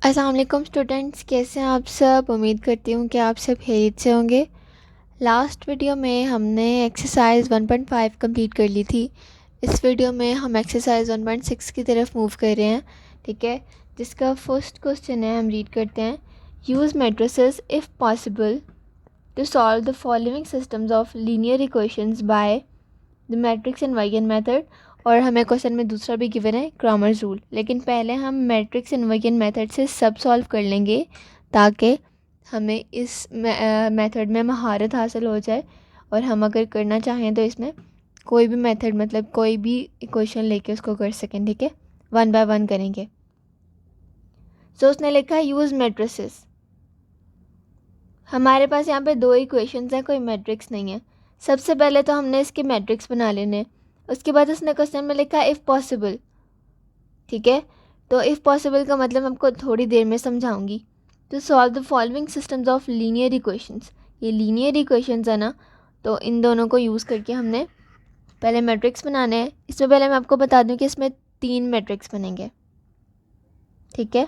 अस्सलाम वालेकुम स्टूडेंट्स, कैसे हैं आप सब। उम्मीद करती हूँ कि आप सब खैरियत से होंगे। लास्ट वीडियो में हमने एक्सरसाइज 1.5 कंप्लीट कर ली थी। इस वीडियो में हम एक्सरसाइज 1.6 की तरफ मूव कर रहे हैं, ठीक है। जिसका फर्स्ट क्वेश्चन है, हम रीड करते हैं। Use matrices if possible to solve the following systems of linear equations by the matrix and वाइगन मेथड। और हमें क्वेश्चन में दूसरा भी गिवन है, क्रॉमर्स रूल। लेकिन पहले हम मैट्रिक्स एंड वाइगन मेथड से सब सॉल्व कर लेंगे ताकि हमें इस मेथड में महारत हासिल हो जाए और हम अगर करना चाहें तो इसमें कोई भी मेथड, मतलब कोई भी इक्वेशन लेके उसको कर सकें, ठीक है। 1 बाय 1 करेंगे। सो उसने लिखा है यूज़ मैट्रिसेस। हमारे पास यहाँ पे दो इक्वेशंस हैं, कोई मैट्रिक्स नहीं है। सबसे पहले तो हमने इसके मैट्रिक्स बना लेने। उसके बाद उसने क्वेश्चन में लिखा है इफ़ पॉसिबल, ठीक है। तो इफ़ पॉसिबल का मतलब आपको थोड़ी देर में समझाऊंगी। तो solve the following systems of linear equations. ये लीनियर इक्वेशंस है ना, तो इन दोनों को यूज़ करके हमने पहले मैट्रिक्स बनाने हैं। इसमें पहले मैं आपको बता दूं कि इसमें 3 मैट्रिक्स बनेंगे, ठीक है।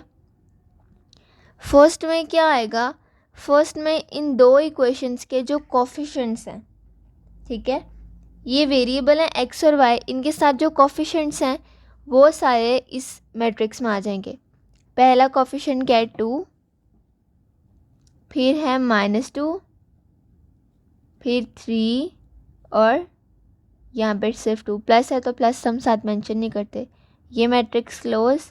फर्स्ट में क्या आएगा, फर्स्ट में इन दो इक्वेशंस के जो कोफिशिएंट्स हैं, ठीक है, ये वेरिएबल हैं एक्स और वाई, इनके साथ जो कोफिशिएंट्स हैं वो सारे इस मैट्रिक्स में आ जाएंगे। पहला कोफिशिएंट क्या है, 2, फिर है -2, फिर 3 और यहाँ पर सिर्फ 2। प्लस है तो प्लस हम साथ मेंशन नहीं करते। ये मैट्रिक्स क्लोज।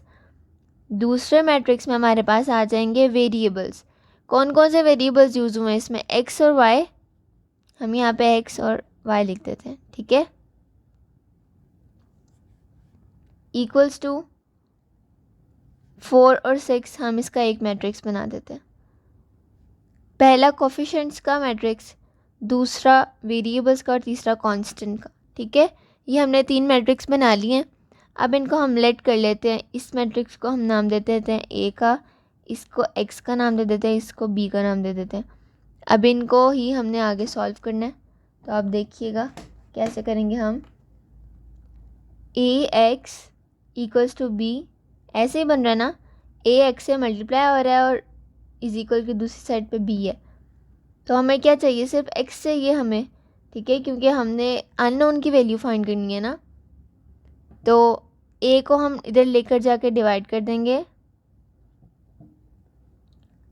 दूसरे मैट्रिक्स में हमारे पास आ जाएंगे वेरिएबल्स। कौन कौन से वेरिएबल्स यूज़ हुए हैं इसमें, एक्स और वाई। हम यहाँ पे एक्स और वाई लिख देते हैं, ठीक है। इक्वल्स टू 4 और 6, हम इसका एक मैट्रिक्स बना देते हैं। पहला कोफिशिएंट्स का मैट्रिक्स, दूसरा वेरिएबल्स का और तीसरा कांस्टेंट का, ठीक है। ये हमने 3 मैट्रिक्स बना लिए हैं। अब इनको हम लेट कर लेते हैं। इस मैट्रिक्स को हम नाम दे देते हैं ए का, इसको एक्स का नाम दे देते हैं, इसको बी का नाम दे देते हैं। अब इनको ही हमने आगे सॉल्व करना है, तो आप देखिएगा कैसे करेंगे हम। ए एक्स इक्वल्स टू बी, ऐसे ही बन रहा है ना, ए एक्स से मल्टीप्लाई हो रहा है और इज इक्वल की दूसरी साइड पे बी है। तो हमें क्या चाहिए, सिर्फ एक्स चाहिए हमें, ठीक है, क्योंकि हमने अननोन की वैल्यू फाइंड करनी है ना। तो ए को हम इधर लेकर जाके डिवाइड कर देंगे।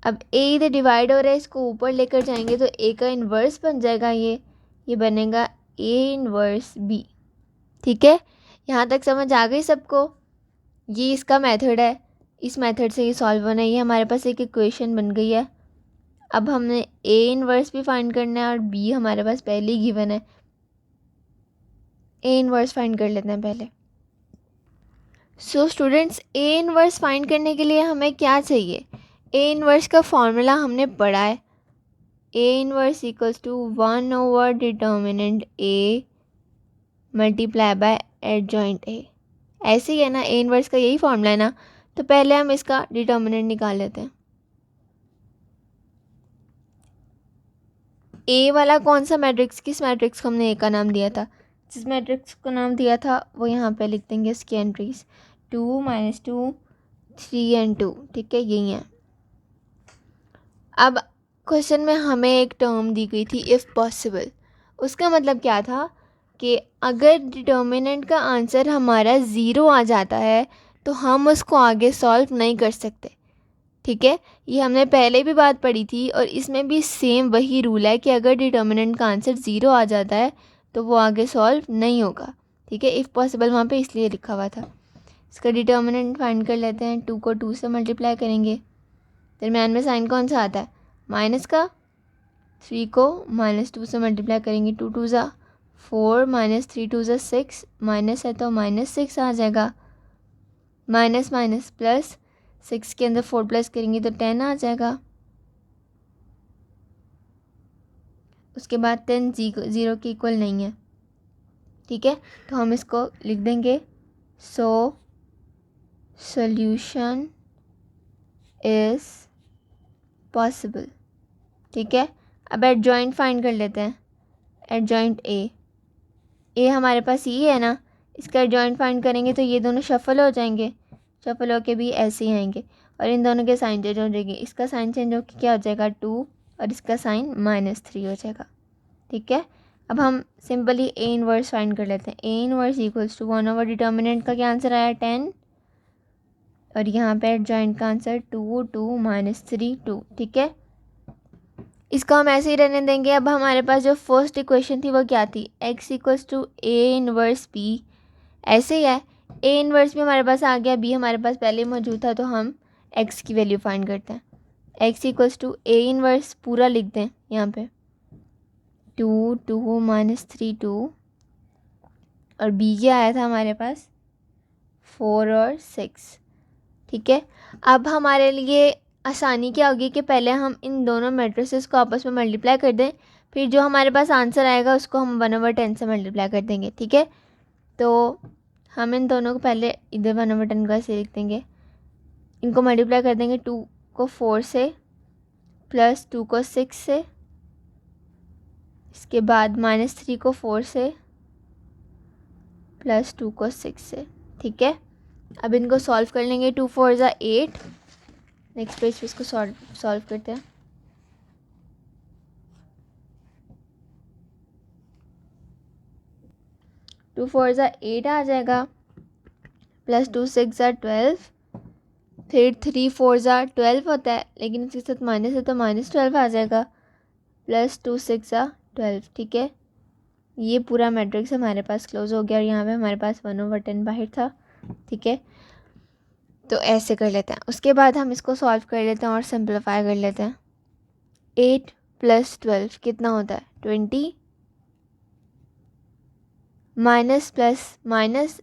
अब ए इधर डिवाइड हो रहा है, इसको ऊपर लेकर जाएंगे तो ए का इन्वर्स बन जाएगा, ये बनेगा ए इन्वर्स बी, ठीक है। यहाँ तक समझ आ गई सबको। ये इसका मेथड है, इस मेथड से ये सॉल्व होना है। ये हमारे पास एक इक्वेशन बन गई है। अब हमने ए इन्वर्स भी फाइंड करना है और बी हमारे पास पहले ही गिवन है। ए इन्वर्स फाइंड कर लेते हैं पहले। So students, A inverse find करने के लिए हमें क्या चाहिए, ए इन्वर्स का फॉर्मूला हमने पढ़ा है। A inverse equals to 1 over determinant A multiply by adjoint A. ऐसे ही है ना, ए इन्वर्स का यही फॉर्मूला है ना। तो पहले हम इसका डिटर्मिनेंट निकाल लेते हैं। ए वाला कौन सा मैट्रिक्स, किस मैट्रिक्स को हमने ए का नाम दिया था, जिस मैट्रिक्स को नाम दिया था वो यहाँ पे लिख देंगे इसकी एंट्रीज, 2 -2 3 एंड 2, ठीक है, यही है। अब क्वेश्चन में हमें एक टर्म दी गई थी इफ़ पॉसिबल। उसका मतलब क्या था कि अगर डिटर्मिनेंट का आंसर हमारा 0 आ जाता है तो हम उसको आगे सॉल्व नहीं कर सकते, ठीक है। ये हमने पहले भी बात पढ़ी थी और इसमें भी सेम वही रूल है कि अगर डिटर्मिनेंट का आंसर 0 आ जाता है तो वो आगे सॉल्व नहीं होगा, ठीक है। इफ़ पॉसिबल वहाँ पे इसलिए लिखा हुआ था। इसका डिटर्मिनेंट फाइंड कर लेते हैं। 2 को 2 से मल्टीप्लाई करेंगे, दरम्यान में साइन कौन सा आता है, माइनस का। 3 को -2 से मल्टीप्लाई करेंगे, 2 2 ज़ा 4 -3 2 ज़ा 6, माइनस है तो -6 आ जाएगा। माइनस माइनस प्लस, 6 के अंदर 4 प्लस करेंगे तो 10 आ जाएगा। उसके बाद 10 0 के इक्वल नहीं है, ठीक है। तो हम इसको लिख देंगे, सो सॉल्यूशन इज़ पॉसिबल, ठीक है। अब एडजॉइंट फाइंड कर लेते हैं। एडजॉइंट ए हमारे पास ये है ना, इसका एडजॉइंट फाइंड करेंगे तो ये दोनों शफल हो जाएंगे, शफल होके भी ऐसे ही आएंगे। और इन दोनों के साइन चेंज हो जाएगी। इसका साइन चेंज होकर क्या हो जाएगा 2 और इसका साइन -3 हो जाएगा। ठीक है, अब हम सिंपली ए इनवर्स फाइंड कर लेते हैं। A inverse equals to 1/, determinant का क्या आंसर आया 10 और यहाँ पे एडजॉइंट का आंसर 2 2 -3 2। ठीक है, इसको हम ऐसे ही रहने देंगे। अब हमारे पास जो फर्स्ट इक्वेशन थी वो क्या थी, x equals to A inverse B, ऐसे ही है। ए इनवर्स भी हमारे पास आ गया, बी हमारे पास पहले ही मौजूद था, तो हम x की वैल्यू फाइंड करते हैं। x equals to A inverse पूरा लिख दें यहाँ पे 2 2 -3 2 और b क्या आया था हमारे पास 4 और 6। ठीक है, अब हमारे लिए आसानी क्या होगी कि पहले हम इन दोनों मैट्रिसेस को आपस में मल्टीप्लाई कर दें, फिर जो हमारे पास आंसर आएगा उसको हम 1/10 से मल्टीप्लाई कर देंगे। ठीक है, तो हम इन दोनों को पहले इधर 1/10 का ऐसे लिख देंगे, इनको मल्टीप्लाई कर देंगे 2 को 4 से प्लस 2 को 6 से, इसके बाद -3 को 4 से प्लस 2 को 6 से। ठीक है, अब इनको सॉल्व कर लेंगे। 2 4 ज़ा 8, नेक्स्ट पेज पे इसको सॉल्व करते हैं। 2 4 ज़ा 8 आ जाएगा, प्लस 2 6 ज़ा 12, फिर 3 4 ज़ा 12 होता है, लेकिन इसके साथ माइनस है तो -12 आ जाएगा, प्लस 2 6 ज़ा 12। ठीक है, ये पूरा मैट्रिक्स हमारे पास क्लोज हो गया और यहाँ पे हमारे पास 1/10 बाहर था। ठीक है, तो ऐसे कर लेते हैं। उसके बाद हम इसको सॉल्व कर लेते हैं और सिंप्लीफाई कर लेते हैं। 8 + 12 कितना होता है 20, माइनस प्लस माइनस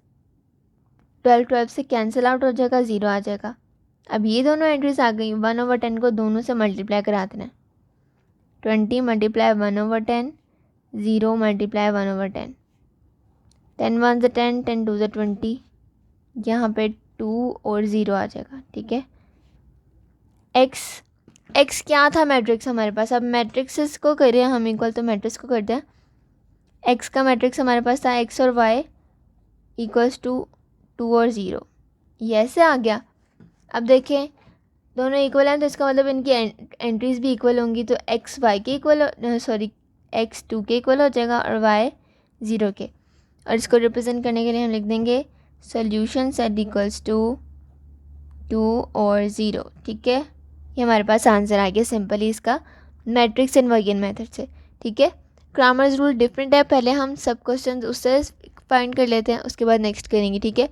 12 से कैंसिल आउट हो जाएगा, 0 आ जाएगा। अब ये दोनों एंट्रीज आ गई, 1/10 को दोनों से मल्टीप्लाई करा देना है। 20 × 1/10, 0 × 1/10, 10 1 ज़ा 10, 10 2 ज़ा 20, यहाँ पे 2 और 0 आ जाएगा। ठीक है, x क्या था मैट्रिक्स हमारे पास, अब मैट्रिक्स को करें हम इक्वल, तो मैट्रिक्स को करते हैं। x का मैट्रिक्स हमारे पास था x और y इक्वल्स टू 2 और 0, ये ऐसे आ गया। अब देखें दोनों इक्वल हैं तो इसका मतलब इनकी एंट्रीज भी इक्वल होंगी, तो x y के इक्वल, x 2 के इक्वल हो जाएगा और y 0 के। और इसको रिप्रेजेंट करने के लिए हम लिख देंगे सोल्यूशन सेट इक्वल्स टू 2 और 0। ठीक है, ये हमारे पास आंसर आ गया सिंपली इसका मैट्रिक्स इनवर्जन मेथड से। ठीक है, क्रामर्स रूल डिफरेंट है, पहले हम सब क्वेश्चन उससे फाइंड कर लेते हैं, उसके बाद नेक्स्ट करेंगे। ठीक है,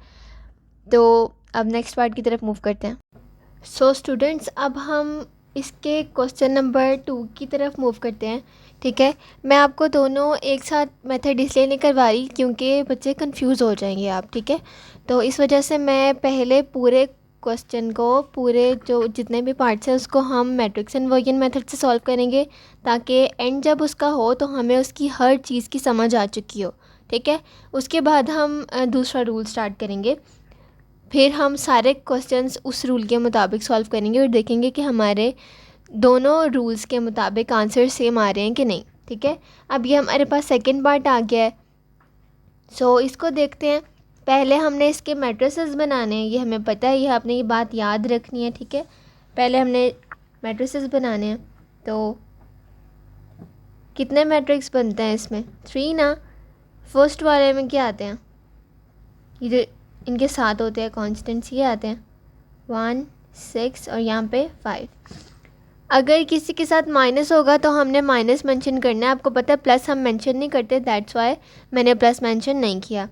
तो अब नेक्स्ट पार्ट की तरफ मूव करते हैं। सो स्टूडेंट्स, अब हम इसके क्वेश्चन नंबर 2 की तरफ मूव करते हैं। ठीक है, मैं आपको दोनों एक साथ मेथड इसलिए नहीं करवा रही क्योंकि बच्चे कंफ्यूज हो जाएंगे आप। ठीक है, तो इस वजह से मैं पहले पूरे क्वेश्चन को, पूरे जो जितने भी पार्ट्स हैं उसको हम मैट्रिक्स इनवर्जन मेथड से सॉल्व करेंगे, ताकि एंड जब उसका हो तो हमें उसकी हर चीज़ की समझ आ चुकी हो। ठीक है, उसके बाद हम दूसरा रूल स्टार्ट करेंगे, फिर हम सारे क्वेश्चंस उस रूल के मुताबिक सॉल्व करेंगे और देखेंगे कि हमारे दोनों रूल्स के मुताबिक आंसर सेम आ रहे हैं कि नहीं। ठीक है, अब ये हमारे पास सेकंड पार्ट आ गया है। सो इसको देखते हैं। पहले हमने इसके मैट्रिसेस बनाने हैं, ये हमें पता है, ये आपने ये बात याद रखनी है। ठीक है, पहले हमने मैट्रिसेस बनाने हैं, तो कितने मैट्रिक्स बनते हैं इसमें 3 ना। फर्स्ट वाले में क्या आते हैं, ये इनके साथ होते हैं कॉन्स्टेंट्स, ये आते हैं 1 6 और यहाँ पे 5। अगर किसी के साथ माइनस होगा तो हमने माइनस मेंशन करना है। आपको पता है प्लस हम मेंशन नहीं करते, दैट्स वाई मैंने प्लस मेंशन नहीं किया।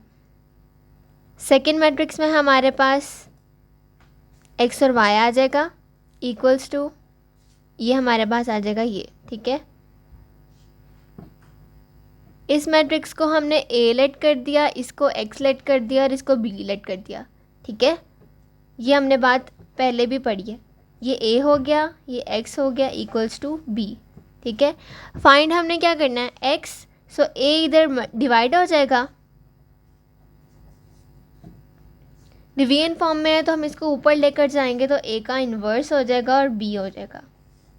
सेकेंड मैट्रिक्स में हमारे पास x और y आ जाएगा इक्वल्स टू, ये हमारे पास आ जाएगा ये। ठीक है, इस मैट्रिक्स को हमने a लेट कर दिया, इसको x लेट कर दिया और इसको b लेट कर दिया। ठीक है, ये हमने बात पहले भी पढ़ी है। ये a हो गया, ये x हो गया इक्वल्स टू b। ठीक है, फाइंड हमने क्या करना है x, सो a इधर डिवाइड हो जाएगा, डिवीजन फॉर्म में है तो हम इसको ऊपर लेकर जाएंगे तो a का इन्वर्स हो जाएगा और b हो जाएगा।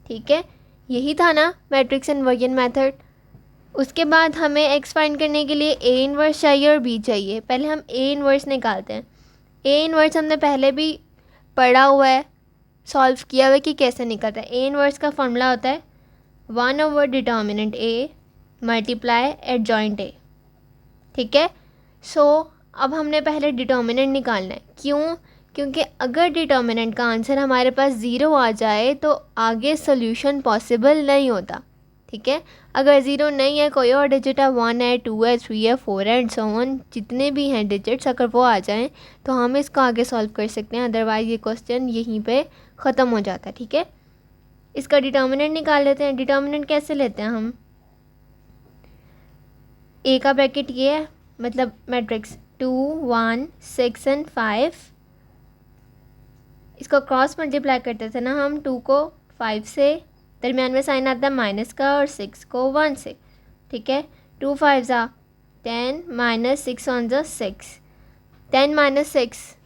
ठीक है, यही था ना मैट्रिक्स इनवर्जन मेथड। उसके बाद हमें x फाइंड करने के लिए a इन्वर्स चाहिए और b चाहिए। पहले हम a इन्वर्स निकालते हैं। a इन्वर्स हमने पहले भी पढ़ा हुआ है, सॉल्व किया हुआ कि कैसे निकलता है। ए इनवर्स का फॉर्मूला होता है 1/डिटर्मिनेंट ए मल्टीप्लाई एडजॉइंट ए, ठीक है। सो अब हमने पहले डिटर्मिनेंट निकालना है। क्यों? क्योंकि अगर डिटर्मिनेंट का आंसर हमारे पास 0 आ जाए तो आगे सोल्यूशन पॉसिबल नहीं होता, ठीक है। अगर 0 नहीं है, कोई और डिजिट है, 1 है, 2 है, 3 है, 4 है एंड सो ऑन, जितने भी हैं डिजिट्स, अगर वो आ जाएं तो हम इसको आगे सॉल्व कर सकते हैं, अदरवाइज़ ये क्वेश्चन यहीं पे ख़त्म हो जाता है, ठीक है। इसका डिटर्मिनेंट निकाल लेते हैं। डिटर्मिनेंट कैसे लेते हैं हम? ए का ब्रैकेट ये है, मतलब मैट्रिक्स 2 1 6 एंड 5, इसको क्रॉस मल्टीप्लाई करते थे ना हम 2 को 5 से, दरमियान में साइन आता है माइनस का, और 6 को 1 से, ठीक है। 2 5 ज़ा 10 माइनस 6 1 ज़ा 6, 10 माइनस 6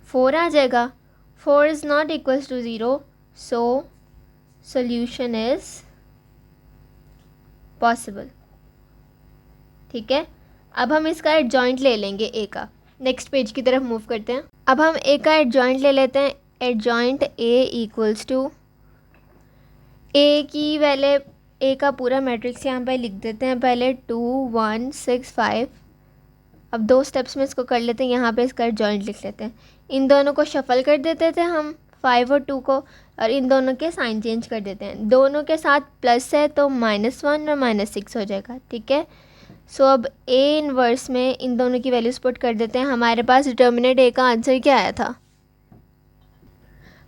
4 आ जाएगा। 4 is not equals to 0, so solution is possible, ठीक है। अब हम इसका एडजॉइंट ले लेंगे ए का। नेक्स्ट पेज की तरफ मूव करते हैं। अब हम ए का एडजॉइंट ले लेते हैं। एडजॉइंट ए इक्वल्स टू, ए की पहले ए का पूरा मैट्रिक्स यहाँ पे लिख देते हैं पहले 2 1 6 5। अब 2 स्टेप्स में इसको कर लेते हैं। यहाँ पे इसका एडजॉइंट लिख लेते हैं। इन दोनों को शफल कर देते थे हम 5 और 2 को, और इन दोनों के साइन चेंज कर देते हैं। दोनों के साथ प्लस है तो -1 और -6 हो जाएगा, ठीक है। सो अब ए इनवर्स में इन दोनों की वैल्यूज पुट कर देते हैं। हमारे पास डिटर्मिनेंट ए का आंसर क्या आया था?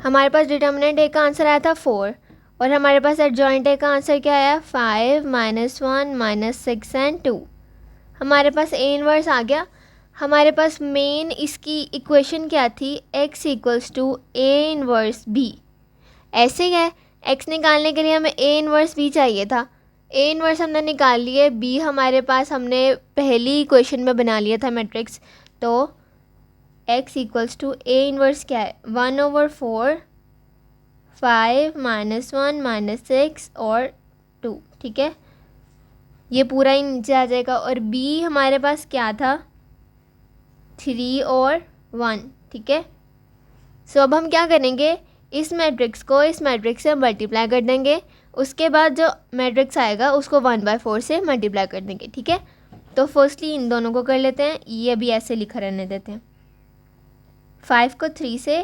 हमारे पास डिटर्मिनेंट ए का आंसर आया था 4, और हमारे पास एडजॉइंट ए का आंसर क्या आया? 5 -1 -6 एंड 2। हमारे पास ए इनवर्स आ गया। हमारे पास मेन इसकी इक्वेशन क्या थी? x equals to A inverse B. ऐसे ही है, x निकालने के लिए हमें ए इनवर्स बी चाहिए था। ए इनवर्स हमने निकाल लिए, बी हमारे पास हमने पहली इक्वेशन में बना लिया था मैट्रिक्स। तो x equals to A inverse क्या है? 1/4 5 -1 -6 और 2, ठीक है। ये पूरा ही नीचे आ जाएगा। और b हमारे पास क्या था? 3 और 1, ठीक है। सो अब हम क्या करेंगे? इस मैट्रिक्स को इस मैट्रिक्स से मल्टीप्लाई कर देंगे। उसके बाद जो मैट्रिक्स आएगा उसको 1/4 से मल्टीप्लाई कर देंगे, ठीक है। तो फर्स्टली इन दोनों को कर लेते हैं। ये अभी ऐसे लिखा रहने देते हैं। 5 को 3 से,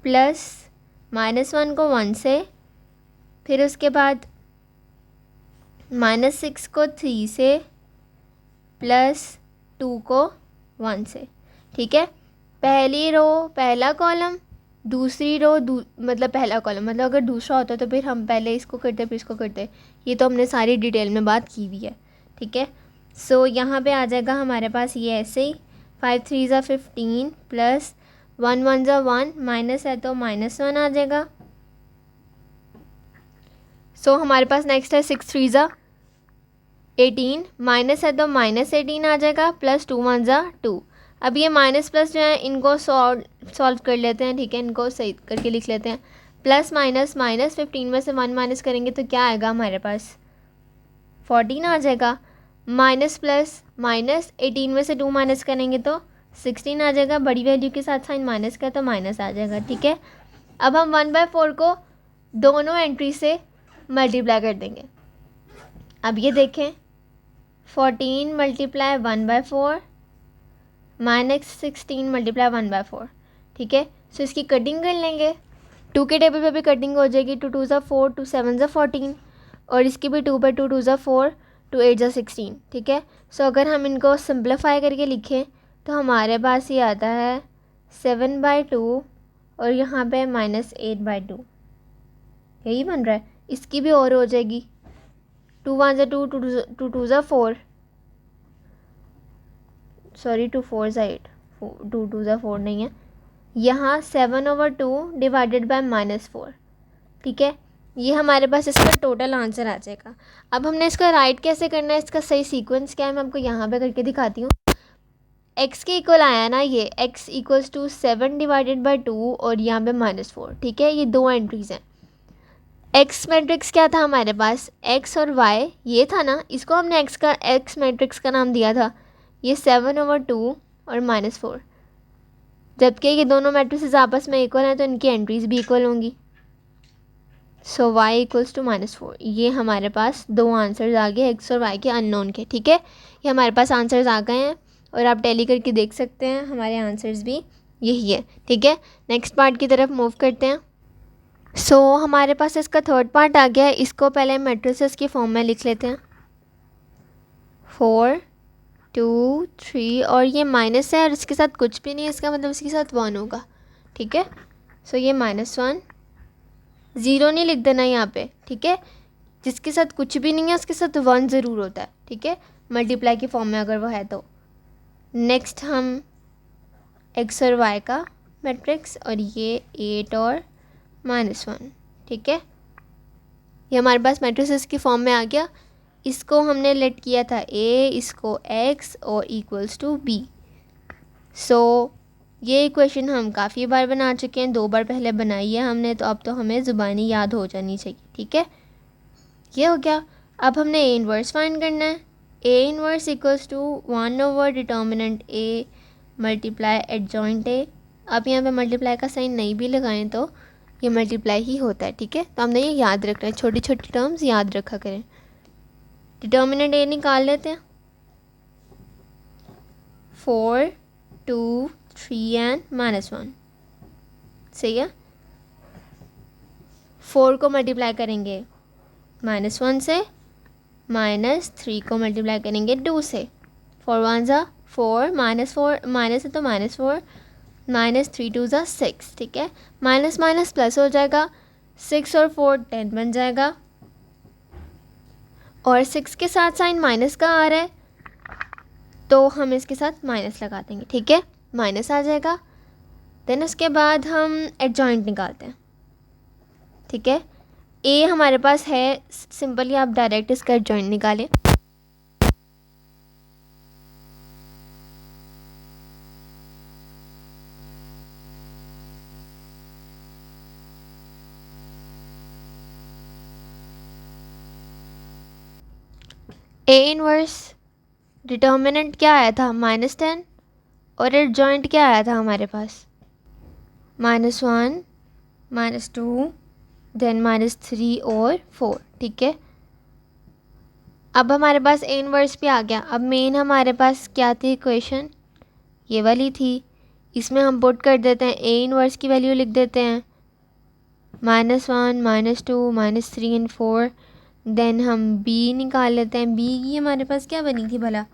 प्लस -1 को 1 से, फिर उसके बाद -6 को 3 से, प्लस 2 को 1 से, ठीक है। पहली रो पहला कॉलम, दूसरी रो मतलब पहला कॉलम, मतलब अगर दूसरा होता तो फिर हम पहले इसको करते फिर इसको करते। ये तो हमने सारी डिटेल में बात की हुई है, ठीक है। सो यहाँ पे आ जाएगा हमारे पास ये ऐसे ही 5 3 ज़ा 15 प्लस 1 1 ज़ा 1, माइनस है तो -1 आ जाएगा। सो हमारे पास नेक्स्ट है 6 3 ज़ा 18, माइनस है तो -18 आ जाएगा, प्लस 2 1 ज़ा 2। अब ये माइनस प्लस जो है इनको सॉल्व कर लेते हैं, ठीक है। इनको सही करके लिख लेते हैं। प्लस माइनस, -15 में से 1 माइनस करेंगे तो क्या आएगा हमारे पास? 14 आ जाएगा। माइनस प्लस, -18 में से 2 माइनस करेंगे तो 16 आ जाएगा। बड़ी वैल्यू के साथ साइन माइनस का तो माइनस आ जाएगा, ठीक है। अब हम 1/4 को दोनों एंट्री से मल्टीप्लाई कर देंगे। अब ये देखें, 14 मल्टीप्लाई 1/4 -16 मल्टीप्लाई 1/4, ठीक है। सो इसकी कटिंग कर लेंगे। 2 के टेबल पे भी कटिंग हो जाएगी। 2 2 ज़ा 4, 2 7 ज़ा 14, और इसकी भी 2 पे 2 2 ज़ा 4, 2 8 ज़ा 16, ठीक है। सो अगर हम इनको सिंप्लीफाई करके लिखें तो हमारे पास ये आता है 7/2, और यहाँ पे -8/2, यही बन रहा है। इसकी भी और हो जाएगी। 2 1 ज़ा 2, 2 2 ज़ा 4, सॉरी 2 4 ज़ा 8, 2 2 ज़ा 4 नहीं है। यहाँ 7/2 डिवाइडेड बाय -4, ठीक है। ये हमारे पास इसका टोटल आंसर आ जाएगा। अब हमने इसका राइट कैसे करना है, इसका सही सीक्वेंस क्या है, मैं आपको यहाँ पे करके दिखाती हूँ। x के इक्वल आया ना, ये x equals to 7 divided by 2 और यहाँ पे -4, ठीक है। ये 2 एंट्रीज हैं। x मैट्रिक्स क्या था हमारे पास? x और y ये था ना, इसको हमने x मैट्रिक्स का नाम दिया था। ये 7/2 और -4, जबकि ये दोनों मैट्रिसेस आपस में इक्वल हैं तो इनकी एंट्रीज भी इक्वल होंगी। सो y इक्वल्स टू -4। ये हमारे पास दो आंसर्स आ गए x और y के अननोन के, ठीक है। ये हमारे पास आंसर्स आ गए हैं और आप टैली करके देख सकते हैं हमारे आंसर्स भी यही है, ठीक है। नेक्स्ट पार्ट की तरफ मूव करते हैं। सो हमारे पास इसका थर्ड पार्ट आ गया है। इसको पहले मैट्रिसेस की फॉर्म में लिख लेते हैं। 4 2 3 और ये माइनस है और इसके साथ कुछ भी नहीं है, इसका मतलब इसके साथ 1 होगा, ठीक है। सो ये -1, 0 नहीं लिख देना यहाँ पे, ठीक है। जिसके साथ कुछ भी नहीं है उसके साथ 1 ज़रूर होता है, ठीक है, मल्टीप्लाई की फॉर्म में अगर वो है तो। नेक्स्ट हम x और y का मैट्रिक्स और ये 8 और -1, ठीक है। ये हमारे पास मैट्रिसेस की फॉर्म में आ गया। इसको हमने लेट किया था a, इसको x और इक्वल्स टू b। सो ये इक्वेशन हम काफ़ी बार बना चुके हैं, 2 बार पहले बनाई है हमने, तो अब तो हमें ज़ुबानी याद हो जानी चाहिए, ठीक है। ये हो गया। अब हमने a इन्वर्स फाइंड करना है। a inverse equals to 1 over determinant a multiply adjoint a। आप यहाँ पे मल्टीप्लाई का साइन नहीं भी लगाएं तो ये मल्टीप्लाई ही होता है, ठीक है। तो हमने ये याद रखना है, छोटी छोटी टर्म्स याद रखा करें। डिटर्मिनेंट a निकाल लेते हैं। 4 2 3 एंड -1, सही है। 4 को मल्टीप्लाई करेंगे -1 से, -3 को मल्टीप्लाई करेंगे 2 से। 4 1 ज़ा 4, -4 माइनस है तो -4, -3 2 ज़ा 6, ठीक है। माइनस माइनस प्लस हो जाएगा, 6 और 4 10 बन जाएगा और 6 के साथ साइन माइनस का आ रहा है तो हम इसके साथ माइनस लगा देंगे, ठीक है, माइनस आ जाएगा। देन उसके बाद हम एडजॉइंट निकालते हैं, ठीक है। ए हमारे पास है, सिंपली आप डायरेक्ट इसका एडजॉइंट निकालें। ए इनवर्स डिटर्मिनेंट क्या आया था -10 और एडजॉइंट क्या आया था हमारे पास -1 -2 देन -3 और 4, ठीक है। अब हमारे पास ए इनवर्स भी आ गया। अब मेन हमारे पास क्या थी इक्वेशन, ये वाली थी। इसमें हम पुट कर देते हैं ए इनवर्स की वैल्यू लिख देते हैं -1 -2 -3 एंड 4। देन हम बी निकाल लेते हैं। बी की हमारे पास क्या बनी थी भला,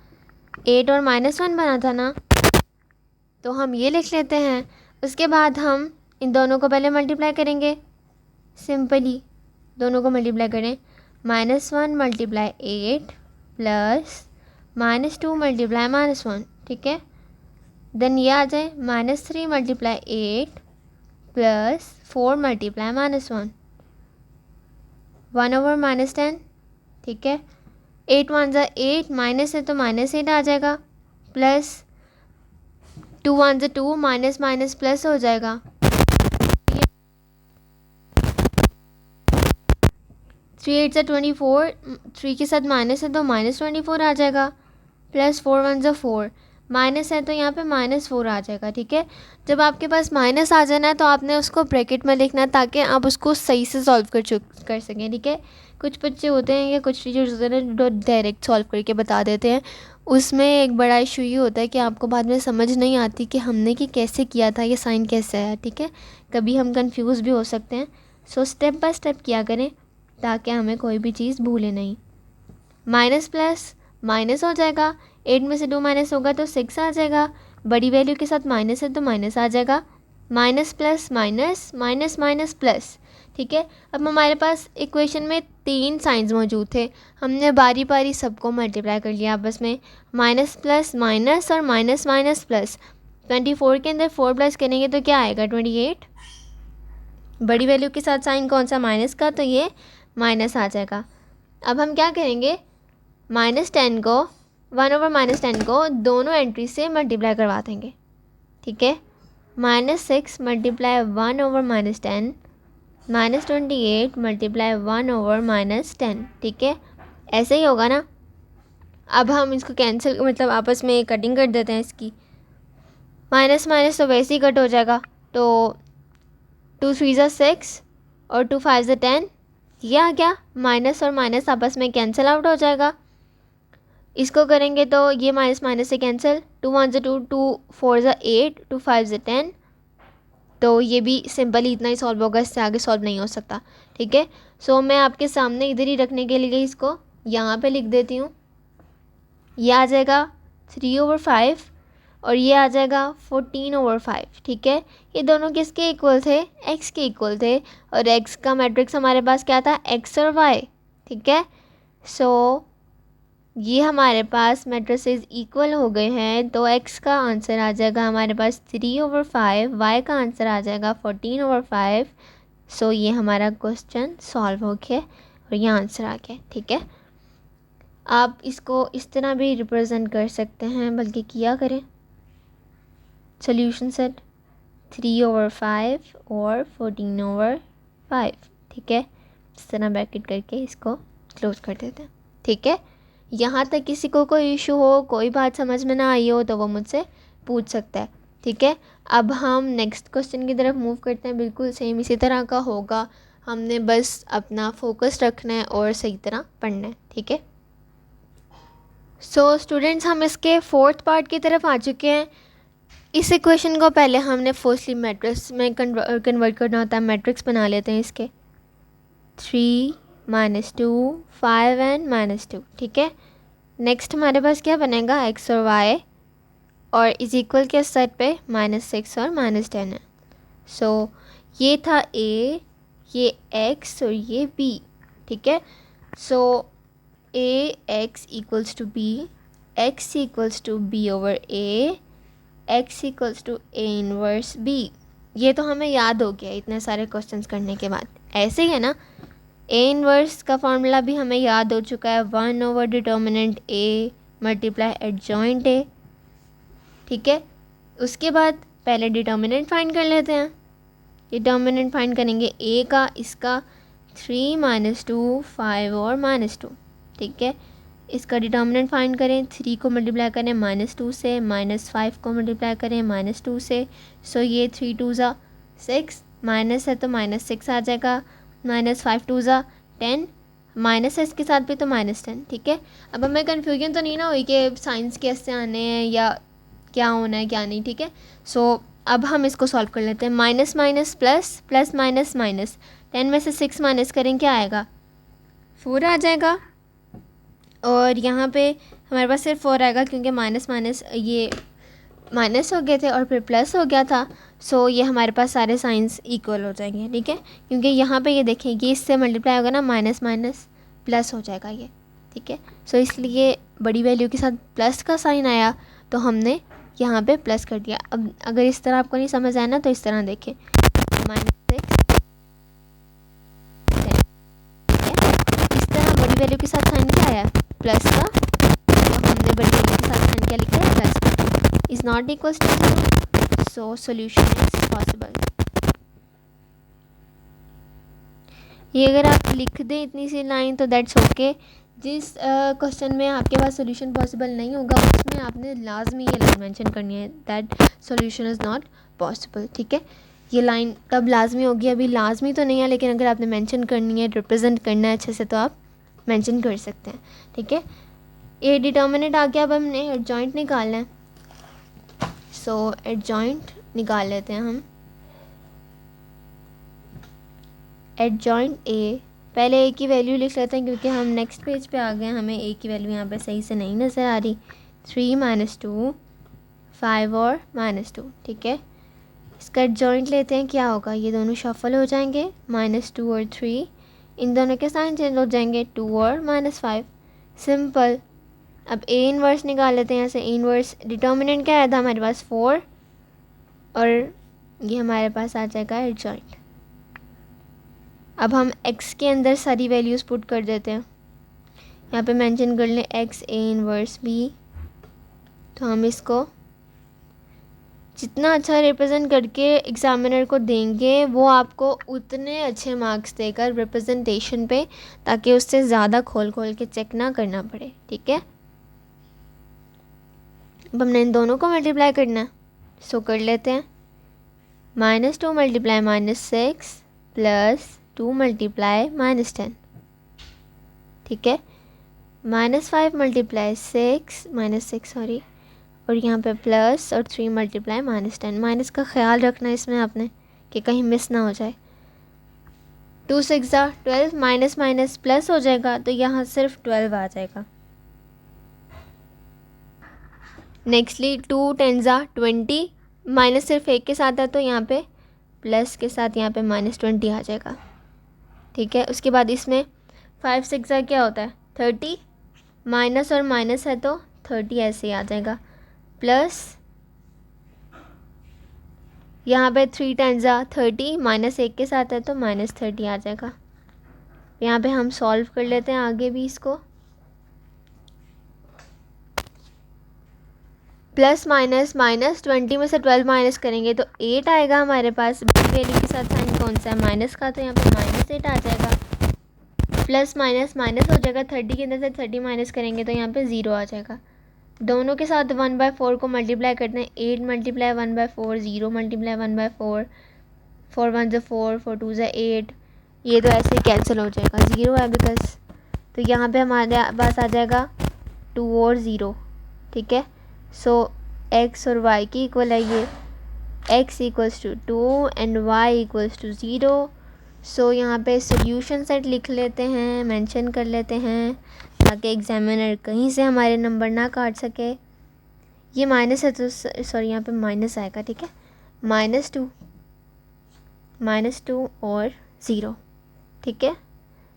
8 और -1 बना था ना, तो हम ये लिख लेते हैं। उसके बाद हम इन दोनों को पहले मल्टीप्लाई करेंगे, सिंपली दोनों को मल्टीप्लाई करें। -1 मल्टीप्लाई 8 प्लस -2 मल्टीप्लाई -1, ठीक है। देन ये आ जाए -3 मल्टीप्लाई 8 प्लस 4 मल्टीप्लाई -1, 1 ओवर -10, ठीक है। 8 1 ज़ा 8, माइनस है तो -8 आ जाएगा, प्लस 2 1 ज़ा 2, माइनस माइनस प्लस हो जाएगा। 3 8 ज़ा 24, 3 के साथ माइनस है तो -24 आ जाएगा, प्लस 4 1 ज़ा 4, माइनस है तो यहाँ पे -4 आ जाएगा, ठीक है। जब आपके पास माइनस आ जाना है तो आपने उसको ब्रैकेट में लिखना है ताकि आप उसको सही से सॉल्व कर सकें, ठीक है। कुछ बच्चे होते हैं या कुछ टीचर्स होते हैं जो डायरेक्ट सॉल्व करके बता देते हैं। उसमें एक बड़ा इशू ये होता है कि आपको बाद में समझ नहीं आती कि हमने कि कैसे किया था, ये साइन कैसे आया, ठीक है। कभी हम कंफ्यूज भी हो सकते हैं। सो स्टेप बाय स्टेप किया करें ताकि हमें कोई भी चीज़ भूले नहीं। माइनस प्लस माइनस हो जाएगा, 8 में से 2 माइनस होगा तो 6 आ जाएगा। बड़ी वैल्यू के साथ माइनस है तो माइनस आ जाएगा। Minus plus minus, minus minus plus, ठीक है। अब हमारे पास इक्वेशन में 3 साइंस मौजूद थे, हमने बारी बारी सबको मल्टीप्लाई कर लिया आपस में। माइनस प्लस माइनस और माइनस माइनस प्लस, 24 के अंदर 4 प्लस करेंगे तो क्या आएगा 28। बड़ी वैल्यू के साथ साइन कौन सा, माइनस का, तो ये माइनस आ जाएगा। अब हम क्या करेंगे, -10 को 1 ओवर -10 को दोनों एंट्री से मल्टीप्लाई करवा देंगे, ठीक है। -6 मल्टीप्लाई 1 ओवर -10, -28 मल्टीप्लाई 1 ओवर -10, ठीक है। ऐसे ही होगा ना। अब हम इसको कैंसिल मतलब आपस में कटिंग कर देते हैं इसकी। माइनस माइनस तो वैसे ही कट हो जाएगा, तो 2 3 ज़ा 6 और 2 5 ज़ा 10, ये आ गया। माइनस और माइनस आपस में कैंसिल आउट हो जाएगा। इसको करेंगे तो ये माइनस माइनस से कैंसिल, 2 1 ज़ा 2, 2 4 ज़ा 8, 2 5 ज़ा 10, तो ये भी सिंपल ही इतना ही सॉल्व होगा, इससे आगे सॉल्व नहीं हो सकता। ठीक है, सो मैं आपके सामने इधर ही रखने के लिए इसको यहाँ पे लिख देती हूँ। ये आ जाएगा 3/5 और ये आ जाएगा 14/5। ठीक है, ये दोनों किसके इक्वल थे? x के इक्वल थे, और x का मैट्रिक्स हमारे पास क्या था? x और y। ठीक है, सो ये हमारे पास मैट्रिसेस इक्वल हो गए हैं, तो x का आंसर आ जाएगा हमारे पास 3/5, y का आंसर आ जाएगा 14/5। सो ये हमारा क्वेश्चन सॉल्व हो गया और ये आंसर आ गया। ठीक है, आप इसको इस तरह भी रिप्रेजेंट कर सकते हैं, बल्कि किया करें। सोल्यूशन सेट 3/5 और 14/5। ठीक है, इस तरह ब्रैकेट करके इसको क्लोज कर देते हैं। ठीक है, यहाँ तक किसी को कोई इशू हो, कोई बात समझ में ना आई हो, तो वो मुझसे पूछ सकता है। ठीक है, अब हम नेक्स्ट क्वेश्चन की तरफ मूव करते हैं। बिल्कुल सेम इसी तरह का होगा, हमने बस अपना फोकस रखना है और सही तरह पढ़ना है। ठीक है, सो स्टूडेंट्स, हम इसके फोर्थ पार्ट की तरफ आ चुके हैं। इस इक्वेशन को पहले हमने फर्स्टली मैट्रिक्स में कन्वर्ट करना होता है। मैट्रिक्स बना लेते हैं इसके 3 -2 5 एंड -2। ठीक है, नेक्स्ट हमारे पास क्या बनेगा? x और y, और इज इक्वल के सेट पे -6 और -10 है। सो ये था a, ये x और ये b। ठीक है, so a x equals to b, x equals to b/a, x equals to a inverse b। ये तो हमें याद हो गया इतने सारे क्वेश्चंस करने के बाद। ऐसे ही है ना, a इनवर्स का फॉर्मूला भी हमें याद हो चुका है, 1/डिटर्मिनेंट a मल्टीप्लाई एडजॉइंट a। ठीक है, उसके बाद पहले डिटर्मिनेंट फाइंड कर लेते हैं। डिटर्मिनेंट फाइंड करेंगे a का, इसका 3 -2 5 और -2। ठीक है, इसका डिटर्मिनेंट फाइंड करें, 3 को मल्टीप्लाई करें -2 से, -5 को मल्टीप्लाई करें -2 से। सो ये 3 2 ज़ा 6, माइनस है तो -6 आ जाएगा, -5 2 ज़ा 10, माइनस है इसके साथ भी तो -10। ठीक है, अब हमें कन्फ्यूजन तो नहीं ना हुई कि साइंस कैसे आने हैं या क्या होना है क्या नहीं। ठीक है, सो अब हम इसको सॉल्व कर लेते हैं। Minus minus plus, plus minus minus, 10 में से 6 माइनस करें, क्या आएगा? 4 आ जाएगा। और यहाँ पे हमारे पास सिर्फ 4 आएगा, क्योंकि माइनस माइनस ये माइनस हो गए थे और फिर प्लस हो गया था। सो ये हमारे पास सारे साइंस इक्वल हो जाएंगे। ठीक है, क्योंकि यहाँ पे ये देखें कि इससे मल्टीप्लाई होगा ना, माइनस माइनस प्लस हो जाएगा ये। ठीक है, सो इसलिए बड़ी वैल्यू के साथ प्लस का साइन आया, तो हमने यहाँ पे प्लस कर दिया। अब अगर इस तरह आपको नहीं समझ आया ना, तो इस तरह देखें, -6 इस तरह बड़ी वैल्यू के साथ साइन क्या आया? प्लस का, और हमने बड़ी वैल्यू के साथ साइन क्या लिखा है? प्लस का। Is not equals to 0, so solution is possible. ये अगर आप लिख दें इतनी सी लाइन तो दैट्स ओके। जिस क्वेश्चन में आपके पास सोल्यूशन पॉसिबल नहीं होगा, उसमें आपने लाजमी ये लाइन मेंशन करनी है, that solution is not possible. ठीक है, ये लाइन कब लाजमी होगी? अभी लाजमी तो नहीं है, लेकिन अगर आपने मेंशन करनी है, रिप्रेजेंट करना है अच्छे से, तो आप मेंशन कर सकते हैं। ठीक है, ए डिटर्मिनेंट आ गया। अब हमने एडजॉइंट निकालना है, सो एडजॉइंट निकाल लेते हैं हम। एडजॉइंट ए, पहले ए की वैल्यू लिख लेते हैं, क्योंकि हम नेक्स्ट पेज पे आ गए हैं, हमें ए की वैल्यू यहाँ पे सही से नहीं नज़र आ रही। 3 -2 5 और -2। ठीक है, इसका एडजॉइंट लेते हैं, क्या होगा? ये दोनों शफल हो जाएंगे, -2 और 3, इन दोनों के साइन चेंज हो जाएंगे, 2 और -5। सिंपल। अब ए इनवर्स निकाल लेते हैं यहाँ से। ए इनवर्स डिटर्मिनेंट क्या आया था हमारे पास? 4, और ये हमारे पास आ जाएगा एडजॉइंट। अब हम x के अंदर सारी वैल्यूज़ पुट कर देते हैं। यहाँ पे मेंशन कर लें x a इनवर्स b, तो हम इसको जितना अच्छा रिप्रेजेंट करके एग्जामिनर को देंगे, वो आपको उतने अच्छे मार्क्स देगा रिप्रेजेंटेशन पे, ताकि उससे ज़्यादा खोल खोल के चेक ना करना पड़े। ठीक है, अब हमने इन दोनों को मल्टीप्लाई करना है। सो कर लेते हैं। -2 मल्टीप्लाई -6 प्लस 2 मल्टीप्लाई -10, ठीक है। -5 मल्टीप्लाई -6 सॉरी, और यहाँ पे प्लस और 3 मल्टीप्लाई -10। माइनस का ख्याल रखना इसमें आपने कि कहीं मिस ना हो जाए। 2 6 12, माइनस माइनस प्लस हो जाएगा तो यहाँ सिर्फ 12 आ जाएगा। नेक्स्टली 2 10 20, माइनस सिर्फ एक के साथ है तो यहाँ पे प्लस के साथ यहाँ पे -20 आ जाएगा, ठीक है। उसके बाद इसमें 5 6 क्या होता है 30, माइनस और माइनस है तो 30 ऐसे ही आ जाएगा। प्लस यहाँ पे 3 10 30, माइनस एक के साथ है तो -30 आ जाएगा। यहाँ पे हम सॉल्व कर लेते हैं आगे भी इसको। प्लस माइनस -20 में से 12 माइनस करेंगे तो 8 आएगा हमारे पास। बी वैल्यू के साथ साइन कौन सा है माइनस का, तो यहाँ पे -8 आ जाएगा। प्लस माइनस माइनस हो जाएगा, 30 के अंदर से 30 माइनस करेंगे तो यहाँ पे 0 आ जाएगा। दोनों के साथ 1/4 को मल्टीप्लाई करते हैं। 8 मल्टीप्लाई 1/4, 0 मल्टीप्लाई 1/4, 4 1 4, 4 2 8, ये तो ऐसे ही कैंसिल हो जाएगा, 0 है बिकॉज। तो यहाँ पे हमारे पास आ जाएगा 2 और 0, ठीक है। सो x और y की इक्वल है ये, x equals to 2 and y equals to 0। So यहाँ पे सोल्यूशन सेट लिख लेते हैं, मेंशन कर लेते हैं ताकि एग्जामिनर कहीं से हमारे नंबर ना काट सके। ये माइनस है तो सॉरी यहाँ पे माइनस आएगा, ठीक है। -2 और 0, ठीक है।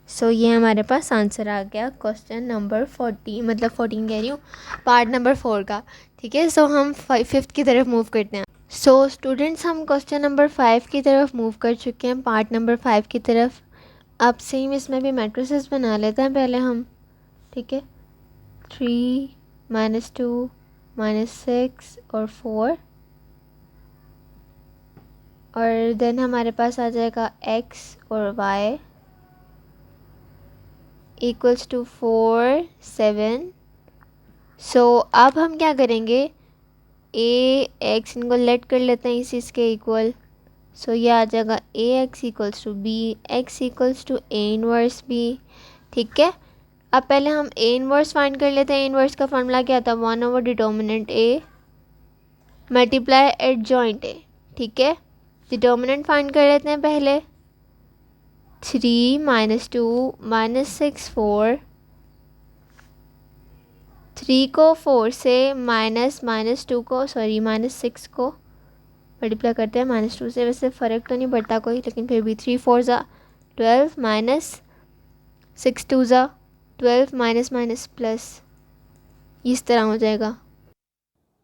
सो ये हमारे पास आंसर आ गया क्वेश्चन नंबर 40, मतलब 14 कह रही हूँ, पार्ट नंबर 4 का, ठीक है। सो हम 5th की तरफ मूव करते हैं। सो स्टूडेंट्स हम क्वेश्चन नंबर 5 की तरफ मूव कर चुके हैं, पार्ट नंबर 5 की तरफ। अब सेम इसमें भी मैट्रिसेस बना लेते हैं पहले हम, ठीक है। 3 -2 -6 और 4, और देन हमारे पास आ जाएगा x और y इक्वल्स टू 4 7। सो अब हम क्या करेंगे, ए एक्स इनको लेट कर लेते हैं इस के इक्वल। सो ये आ जाएगा A X equals to B, X equals to A inverse B, ठीक है। अब पहले हम ए इनवर्स फाइंड कर लेते हैं। ए इनवर्स का फॉर्मूला क्या था, 1 over determinant A multiply adjoint A, ठीक है। डिटर्मिनेंट फाइंड कर लेते हैं पहले। 3 -2 -6 4, 3 को 4 से -2 को सॉरी -6 को मल्टीप्लाई करते हैं -2 से। वैसे फ़र्क तो नहीं पड़ता कोई, लेकिन फिर भी 3 4 12 -6 2 12 माइनस प्लस इस तरह हो जाएगा।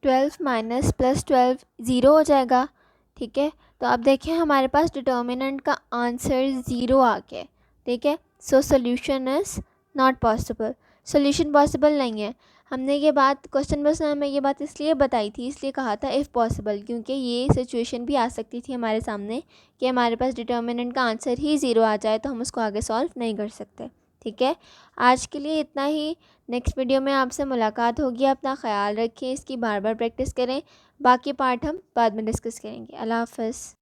12 माइनस प्लस 12 ज़ीरो हो जाएगा, ठीक है। तो अब देखिए हमारे पास डिटर्मिनेंट का आंसर 0 आ गया, ठीक है। सो solution is not possible, solution possible नहीं है। हमने ये बात क्वेश्चन बस में ये बात इसलिए बताई थी, इसलिए कहा था इफ़ पॉसिबल, क्योंकि ये सिचुएशन भी आ सकती थी हमारे सामने कि हमारे पास डिटर्मिनेंट का आंसर ही 0 आ जाए तो हम उसको आगे सॉल्व नहीं कर सकते, ठीक है। आज के लिए इतना ही। नेक्स्ट वीडियो में आपसे मुलाकात होगी। अपना ख्याल रखें, इसकी बार बार प्रैक्टिस करें। बाकी पार्ट हम बाद में डिस्कस करेंगे। अल्लाह हाफ़िज़।